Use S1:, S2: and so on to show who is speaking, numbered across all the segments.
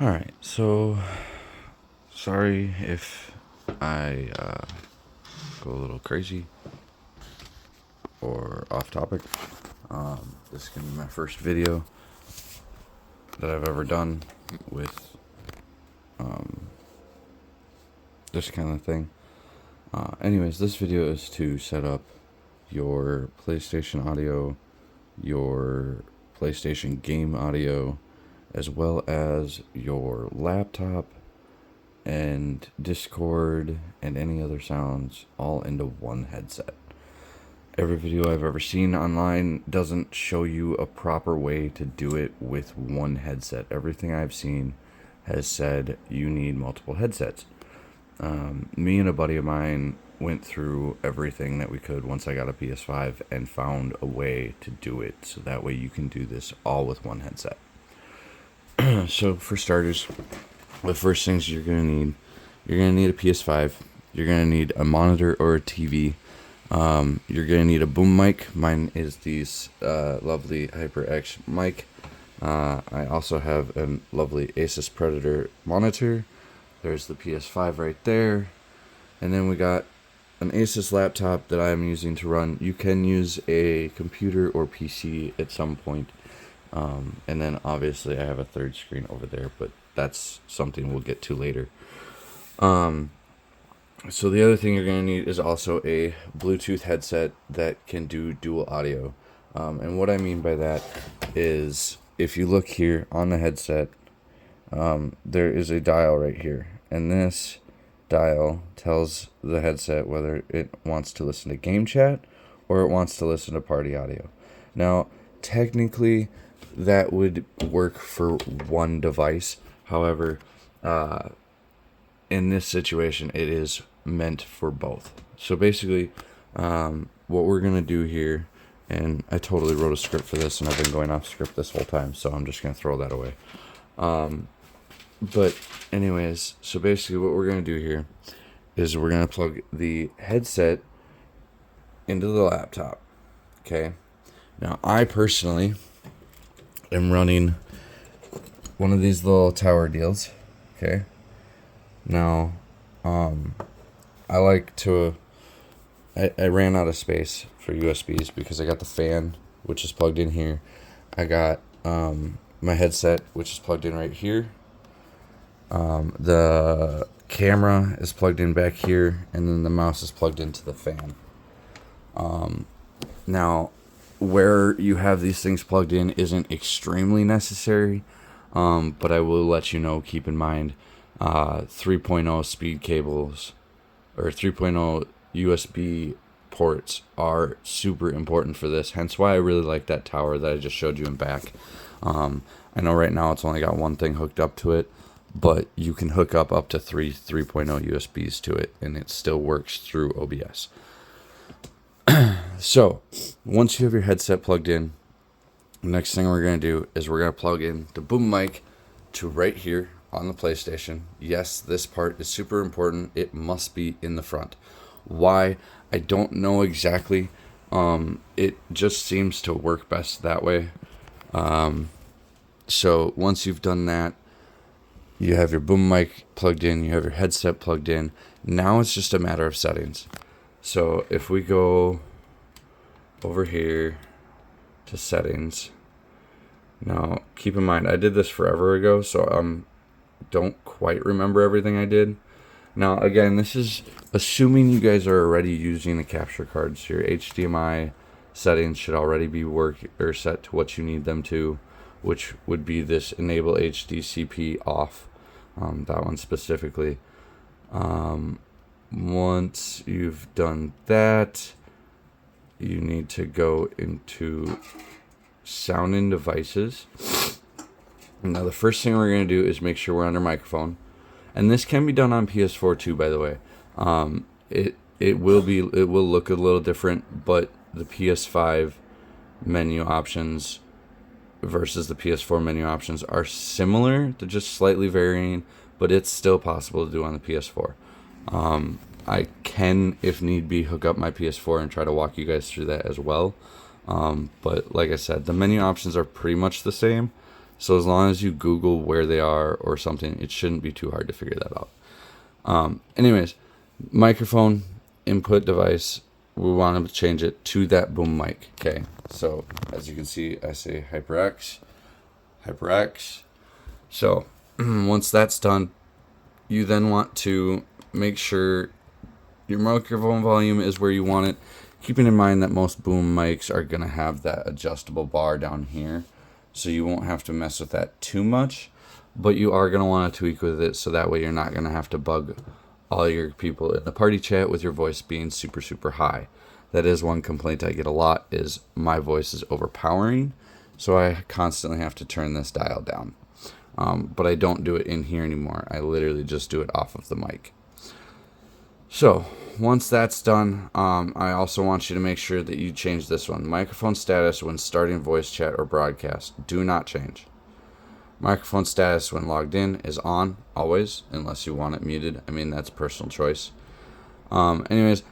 S1: Alright, so sorry if I go a little crazy or off topic. This is going to be my first video that I've ever done with this kind of thing. Anyways, this video is to set up your PlayStation audio, your PlayStation game audio, as well as your laptop and Discord and any other sounds all into one headset. Every video I've ever seen online doesn't show you a proper way to do it with one headset. Everything I've seen has said you need multiple headsets. Me and a buddy of mine went through everything that we could once I got a ps5 and found a way to do it so that way you can do this all with one headset. So for starters, the first things you're going to need a ps5, you're going to need a monitor or a TV, you're going to need a boom mic. Mine is these lovely HyperX mic. I also have a lovely Asus Predator monitor. There's the PS5 right there. And then we got an Asus laptop that I'm using to run. You can use a computer or PC at some point. And then obviously I have a third screen over there, but that's something we'll get to later. So the other thing you're going to need is also a Bluetooth headset that can do dual audio. And what I mean by that is if you look here on the headset, there is a dial right here, and this dial tells the headset whether it wants to listen to game chat or it wants to listen to party audio. Now, technically, that would work for one device. However, in this situation, it is meant for both. So basically, what we're going to do here, and I totally wrote a script for this, and I've been going off script this whole time, so I'm just going to throw that away. But anyways, so basically what we're going to do here is we're going to plug the headset into the laptop. Okay. Now, I personally am running one of these little tower deals. Okay. Now, I like to, I ran out of space for USBs because I got the fan, which is plugged in here. I got, my headset, which is plugged in right here. The camera is plugged in back here, and then the mouse is plugged into the fan. Now, where you have these things plugged in isn't extremely necessary, but I will let you know, keep in mind, 3.0 speed cables, or 3.0 USB ports are super important for this, hence why I really like that tower that I just showed you in back. I know right now it's only got one thing hooked up to it, but you can hook up to 3.0 USBs to it, and it still works through OBS. So, once you have your headset plugged in, the next thing we're going to do is we're going to plug in the boom mic to right here on the PlayStation. Yes, this part is super important. It must be in the front. Why? I don't know exactly. It just seems to work best that way. So once you've done that, you have your boom mic plugged in, you have your headset plugged in. Now it's just a matter of settings. So if we go over here to settings, now keep in mind I did this forever ago, so don't quite remember everything I did. Now again, this is assuming you guys are already using the capture cards. Your HDMI settings should already be set to what you need them to, which would be this enable HDCP off, that one specifically. Once you've done that, you need to go into sound and devices. Now the first thing we're going to do is make sure we're under microphone, and this can be done on PS4 too, by the way. It will look a little different, but the PS5 menu options versus the PS4 menu options are similar. They're just slightly varying, but it's still possible to do on the PS4. I can, if need be, hook up my PS4 and try to walk you guys through that as well. But like I said, the menu options are pretty much the same. So as long as you Google where they are or something, it shouldn't be too hard to figure that out. Anyways, microphone input device, we want to change it to that boom mic. Okay, so as you can see, I say HyperX. So once that's done, you then want to make sure your microphone volume is where you want it, keeping in mind that most boom mics are going to have that adjustable bar down here, so you won't have to mess with that too much, but you are going to want to tweak with it so that way you're not going to have to bug all your people in the party chat with your voice being super, super high. That is one complaint I get a lot, is my voice is overpowering, so I constantly have to turn this dial down. But I don't do it in here anymore. I literally just do it off of the mic. So once that's done, I also want you to make sure that you change this one. Microphone status when starting voice chat or broadcast. Do not change. Microphone status when logged in is on, always, unless you want it muted. I mean, that's personal choice. Anyways,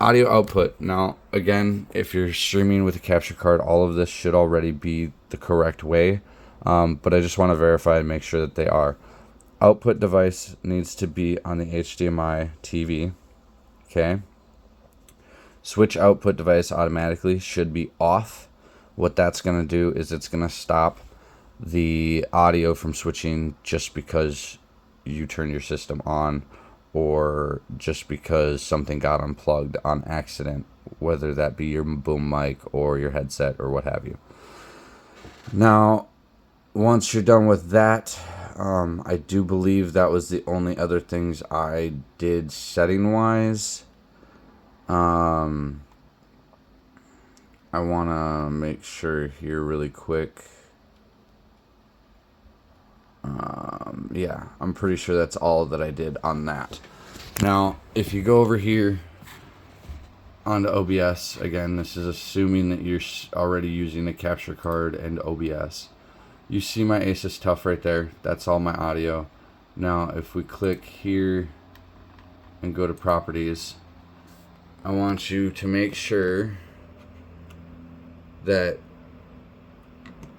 S1: audio output. Now, again, if you're streaming with a capture card, all of this should already be the correct way. But I just want to verify and make sure that they are. Output device needs to be on the HDMI TV. Okay. Switch output device automatically should be off. What that's going to do is it's going to stop the audio from switching just because you turn your system on, or just because something got unplugged on accident, whether that be your boom mic or your headset or what have you. Now, once you're done with that, I do believe that was the only other things I did setting wise. I want to make sure here really quick. Yeah, I'm pretty sure that's all that I did on that. Now, if you go over here onto OBS, again, this is assuming that you're already using a capture card and OBS. You see my Asus Tough right there. That's all my audio. Now, if we click here and go to properties, I want you to make sure that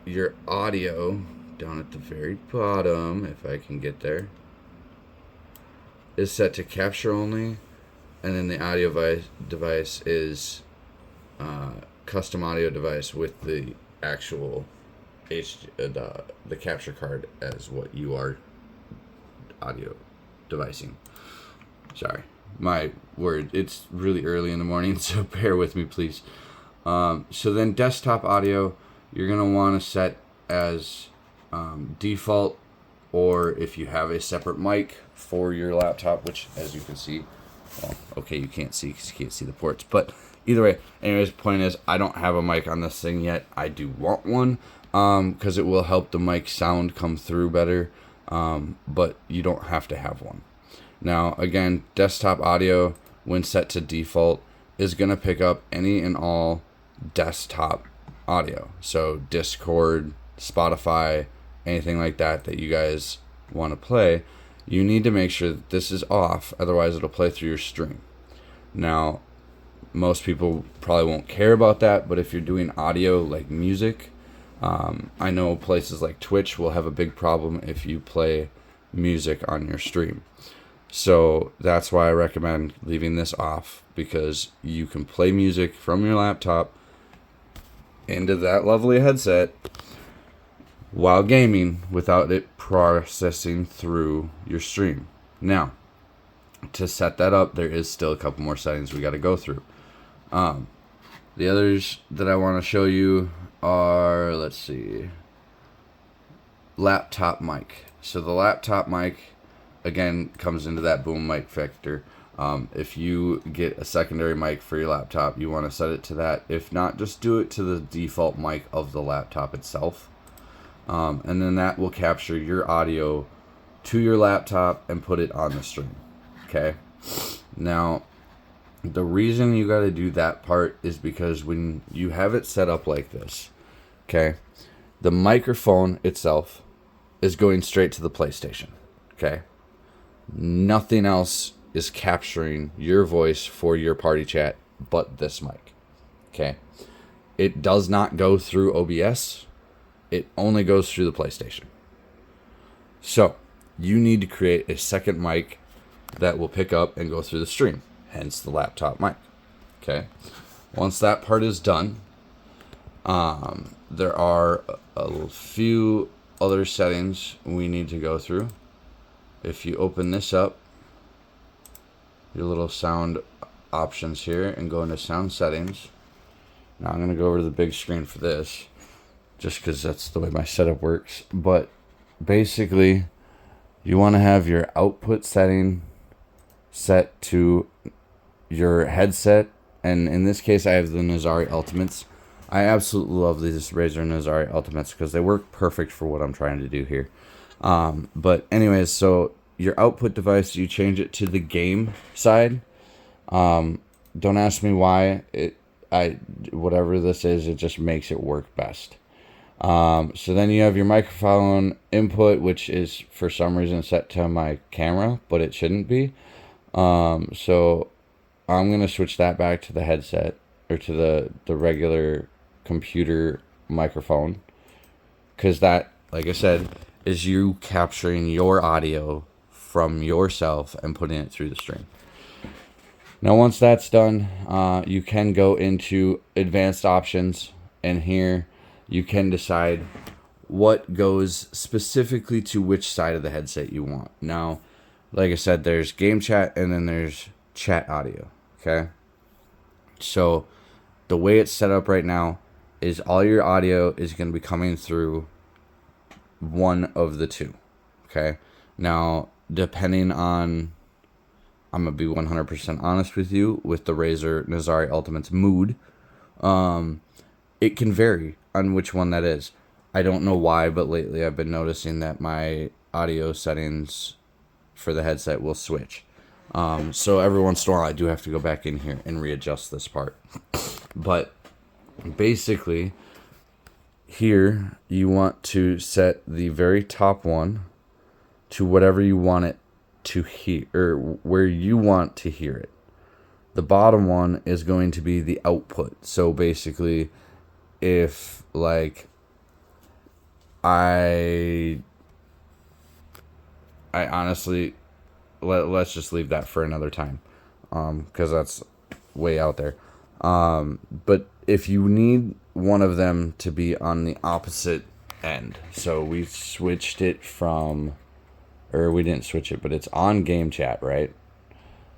S1: your audio down at the very bottom, if I can get there, is set to capture only, and then the audio device is custom audio device with the actual the capture card as what you are audio devicing. Sorry, my word. It's really early in the morning, so bear with me, please. So then desktop audio, you're gonna want to set as default, or if you have a separate mic for your laptop, which as you can see, well, okay, you can't see because you can't see the ports, but either way, anyways, point is, I don't have a mic on this thing yet. I do want one, because it will help the mic sound come through better, but you don't have to have one. Now, again, desktop audio, when set to default, is going to pick up any and all desktop audio. So Discord, Spotify, anything like that that you guys want to play, you need to make sure that this is off, otherwise it'll play through your stream. Now, most people probably won't care about that, but if you're doing audio like music, I know places like Twitch will have a big problem if you play music on your stream. So that's why I recommend leaving this off, because you can play music from your laptop into that lovely headset while gaming without it processing through your stream. Now, to set that up, there is still a couple more settings we got to go through. The others that I want to show you are, let's see, laptop mic. So the laptop mic, again, comes into that boom mic factor. If you get a secondary mic for your laptop, you want to set it to that. If not, just do it to the default mic of the laptop itself. And then that will capture your audio to your laptop and put it on the stream. Okay? Now, the reason you got to do that part is because when you have it set up like this, okay, the microphone itself is going straight to the PlayStation. Okay? Nothing else is capturing your voice for your party chat but this mic. Okay? It does not go through OBS. it only goes through the PlayStation. So you need to create a second mic that will pick up and go through the stream, hence the laptop mic. Okay. Once that part is done, there are a few other settings we need to go through. If you open this up, your little sound options here, and go into sound settings. Now I'm going to go over to the big screen for this, just because that's the way my setup works. But basically, you want to have your output setting set to your headset. And in this case, I have the Nazari Ultimates. I absolutely love these Razer Nazari Ultimates because they work perfect for what I'm trying to do here. But anyways, so your output device, you change it to the game side. Don't ask me why. Whatever this is, it just makes it work best. So then you have your microphone input, which is for some reason set to my camera, but it shouldn't be. So I'm going to switch that back to the headset, or to the regular computer microphone, because that, like I said, is you capturing your audio from yourself and putting it through the stream. Now once that's done, you can go into advanced options, and here you can decide what goes specifically to which side of the headset you want. Now, like I said, there's game chat and then there's chat audio. Okay, so the way it's set up right now is all your audio is going to be coming through one of the two. Okay, now depending on, I'm going to be 100% honest with you, with the Razer Nazari Ultimate's mood, it can vary on which one that is. I don't know why, but lately I've been noticing that my audio settings for the headset will switch. So every once in a while I do have to go back in here and readjust this part. But basically, here you want to set the very top one to whatever you want it to hear, or where you want to hear it. The bottom one is going to be the output. So basically, if like I honestly, let's just leave that for another time, because that's way out there. But if you need one of them to be on the opposite end, so we switched it from, or we didn't switch it, but it's on game chat, right?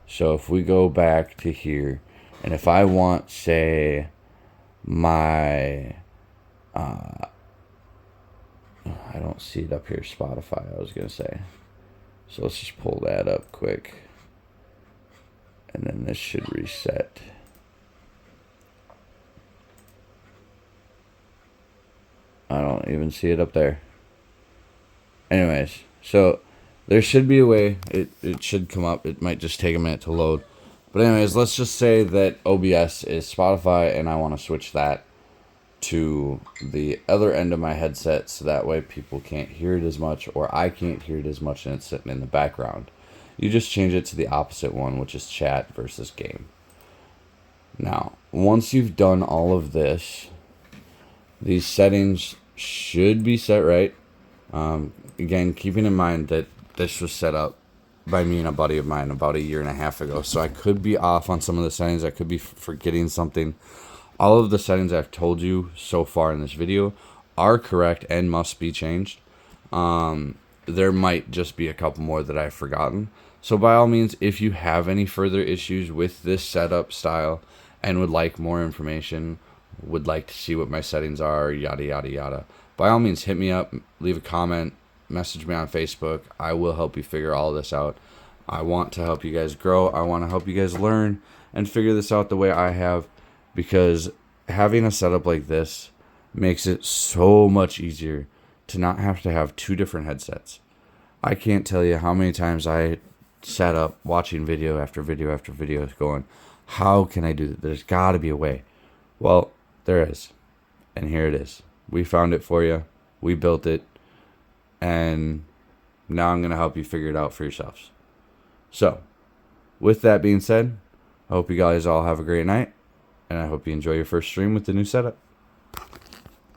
S1: So if we go back to here, and if I want, say, my, I don't see it up here, Spotify, I was going to say. So let's just pull that up quick. And then this should reset. I don't even see it up there. Anyways, so there should be a way. It should come up. It might just take a minute to load. But anyways, let's just say that OBS is Spotify, and I want to switch that to the other end of my headset, so that way people can't hear it as much, or I can't hear it as much, and it's sitting in the background. You just change it to the opposite one, which is chat versus game. Now, once you've done all of this, these settings should be set right. Again, keeping in mind that this was set up by me and a buddy of mine about 1.5 years ago, so I could be off on some of the settings. I could be forgetting something. All of the settings I've told you so far in this video are correct and must be changed. There might just be a couple more that I've forgotten. So by all means, if you have any further issues with this setup style and would like more information, would like to see what my settings are, yada, yada, yada, by all means, hit me up, leave a comment, message me on Facebook. I will help you figure all this out. I want to help you guys grow. I want to help you guys learn and figure this out the way I have, because having a setup like this makes it so much easier to not have to have two different headsets. I can't tell you how many times I sat up watching video after video after video going, how can I do that? There's got to be a way. Well, there is. And here it is. We found it for you. We built it. And now I'm going to help you figure it out for yourselves. So, with that being said, I hope you guys all have a great night. And I hope you enjoy your first stream with the new setup.